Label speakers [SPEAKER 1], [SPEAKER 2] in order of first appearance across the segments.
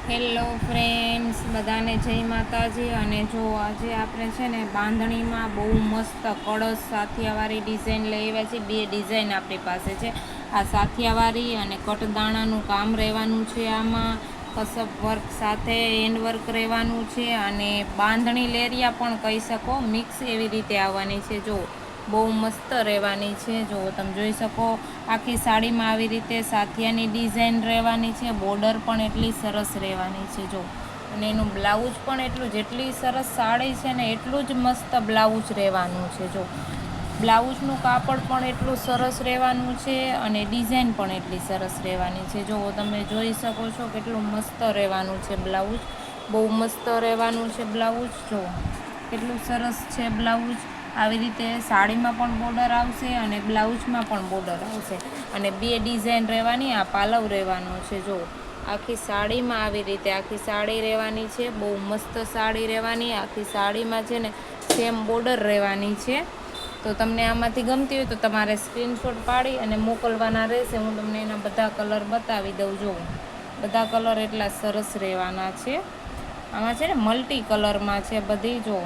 [SPEAKER 1] Hello friends, બધાને જય માતાજી. અને જો આજે આપણે છે ને બાંધણીમાં બહુ મસ્ત કળશ સાથિયાવાળી ડિઝાઇન લઈ આવ્યા છીએ. બે ડિઝાઇન આપણી પાસે છે, આ સાથિયાવાળી અને કટદાણાનું કામ રહેવાનું છે. આમાં કસબ વર્ક સાથે હેન્ડ વર્ક રહેવાનું છે અને બાંધણી લેરિયા પણ કહી શકો, મિક્સ એવી રીતે આવવાની છે. જો બહુ મસ્ત રહેવાની છે. જો તમે જોઈ શકો, આખી સાડીમાં આવી રીતે સાથિયાની ડિઝાઇન રહેવાની છે. બોર્ડર પણ એટલી સરસ રહેવાની છે. જો અને એનું બ્લાઉઝ પણ એટલું, જેટલી સરસ સાડી છે ને એટલું જ મસ્ત બ્લાઉઝ રહેવાનું છે. જો બ્લાઉઝનું કાપડ પણ એટલું સરસ રહેવાનું છે અને ડિઝાઇન પણ એટલી સરસ રહેવાની છે. જો તમે જોઈ શકો છો કેટલું મસ્ત રહેવાનું છે બ્લાઉઝ, બહુ મસ્ત રહેવાનું છે બ્લાઉઝ. જો કેટલું સરસ છે બ્લાઉઝ. આવી રીતે સાડીમાં પણ બોર્ડર આવશે અને બ્લાઉઝમાં પણ બોર્ડર આવશે અને બે ડિઝાઇન રહેવાની. આ પાલવ રહેવાનો છે. જો આખી સાડીમાં આવી રીતે આખી સાડી રહેવાની છે. બહુ મસ્ત સાડી રહેવાની. આખી સાડીમાં છે ને સેમ બોર્ડર રહેવાની છે. તો તમને આમાંથી ગમતી હોય તો તમારે સ્ક્રીનશોટ પાડી અને મોકલવાના રહેશે. હું તમને એના બધા કલર બતાવી દઉં. જો બધા કલર એટલા સરસ રહેવાના છે. આમાં છે ને મલ્ટી કલરમાં છે બધી. જો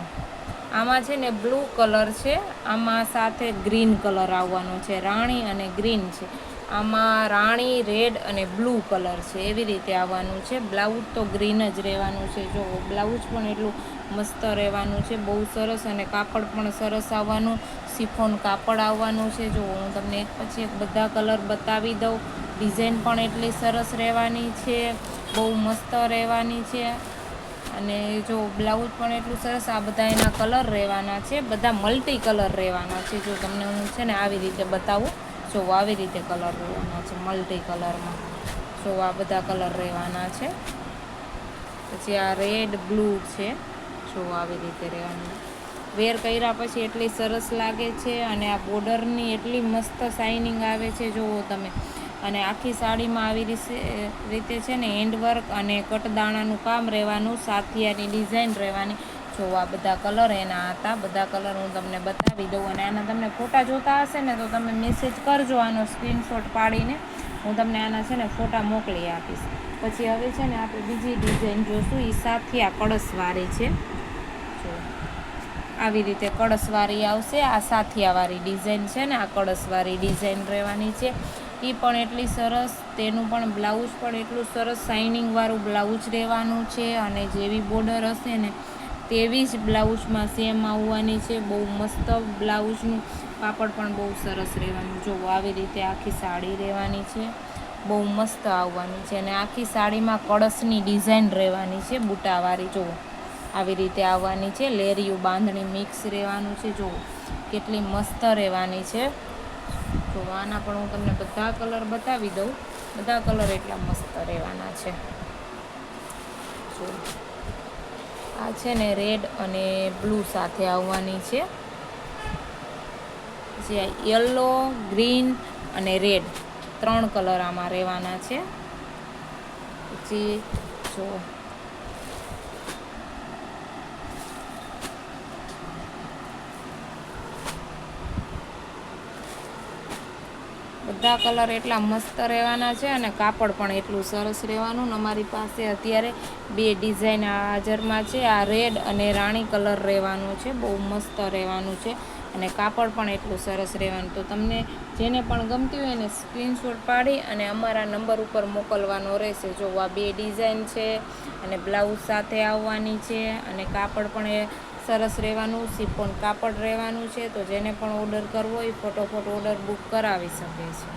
[SPEAKER 1] આમાં છે ને બ્લુ કલર છે, આમાં સાથે ગ્રીન કલર આવવાનો છે, રાણી અને ગ્રીન છે. આમાં રાણી, રેડ અને બ્લુ કલર છે. એવી રીતે આવવાનું છે. બ્લાઉઝ તો ગ્રીન જ રહેવાનું છે. જો બ્લાઉઝ પણ એટલું મસ્ત રહેવાનું છે, બહુ સરસ. અને કાપડ પણ સરસ આવવાનું, શિફોન કાપડ આવવાનું છે. જો હું તમને એક પછી એક બધા કલર બતાવી દઉં. ડિઝાઇન પણ એટલી સરસ રહેવાની છે, બહુ મસ્ત રહેવાની છે. અને જો બ્લાઉઝ પણ એટલું સરસ. આ બધા એના કલર રહેવાના છે, બધા મલ્ટી કલર રહેવાના છે. જો તમને હું છે ને આવી રીતે બતાવું. જો આવી રીતે કલર રહેવાના છે મલ્ટી કલરમાં. જો આ બધા કલર રહેવાના છે. પછી આ રેડ બ્લુ છે. જો આવી રીતે રહેવાનું. વેર કર્યા પછી એટલી સરસ લાગે છે અને આ બોર્ડરની એટલી મસ્ત શાઇનિંગ આવે છે. જુઓ તમે. અને આખી સાડીમાં આવી રીતે છે ને હેન્ડવર્ક અને કટદાણાનું કામ રહેવાનું, સાથિયાની ડિઝાઇન રહેવાની. જો આ બધા કલર એના હતા. બધા કલર હું તમને બતાવી દઉં. અને આના તમને ફોટા જોતા હશે ને તો તમે મેસેજ કરજો આનો સ્ક્રીનશોટ પાડીને. હું તમને આના છે ને ફોટા મોકલી આપીશ. પછી હવે છે ને આપણે બીજી ડિઝાઇન જોઈશું. એ સાથિયા કળશવાળી છે. જો આવી રીતે કળશવાળી આવશે. આ સાથિયાવાળી ડિઝાઇન છે ને, આ કળશવાળી ડિઝાઇન રહેવાની છે. એ પણ એટલી સરસ. તેનું પણ બ્લાઉઝ પણ એટલું સરસ શાઇનિંગવાળું બ્લાઉઝ રહેવાનું છે. અને જેવી બોર્ડર હશે ને તેવી જ બ્લાઉઝમાં સેમ આવવાની છે. બહુ મસ્ત બ્લાઉઝનું કાપડ પણ બહુ સરસ રહેવાનું. જો આવી રીતે આખી સાડી રહેવાની છે, બહુ મસ્ત આવવાની છે. અને આખી સાડીમાં કળશની ડિઝાઇન રહેવાની છે, બુટાવાળી. જો આવી રીતે આવવાની છે. લેરિયું બાંધણી મિક્સ રહેવાનું છે. જો કેટલી મસ્ત રહેવાની છે. જો આના પણ હું તમને બધા કલર બતાવી દઉં. બધા કલર એટલા મસ્ત રહેવાના છે. જો આ છે ને રેડ અને બ્લુ સાથે આવવાની છે. પછી આ યલો, ગ્રીન અને રેડ, ત્રણ કલર આમાં રહેવાના છે. પછી જો બધા કલર એટલા મસ્ત રહેવાના છે અને કાપડ પણ એટલું સરસ રહેવાનું. અમારી પાસે અત્યારે બે ડિઝાઇન હાજરમાં છે. આ રેડ અને રાણી કલર રહેવાનું છે. બહુ મસ્ત રહેવાનું છે અને કાપડ પણ એટલું સરસ રહેવાનું. તો તમને જેને પણ ગમતી હોય એને સ્ક્રીનશોટ પાડી અને અમારા નંબર ઉપર મોકલવાનો રહેશે. જો આ બે ડિઝાઇન છે અને બ્લાઉઝ સાથે આવવાની છે અને કાપડ પણ એ સરસ રહેવાનું, શિફોન કાપડ રહેવાનું છે. તો જેને પણ ઓર્ડર કરવો હોય ફટોફટ ઓર્ડર બુક કરાવી શકે છે.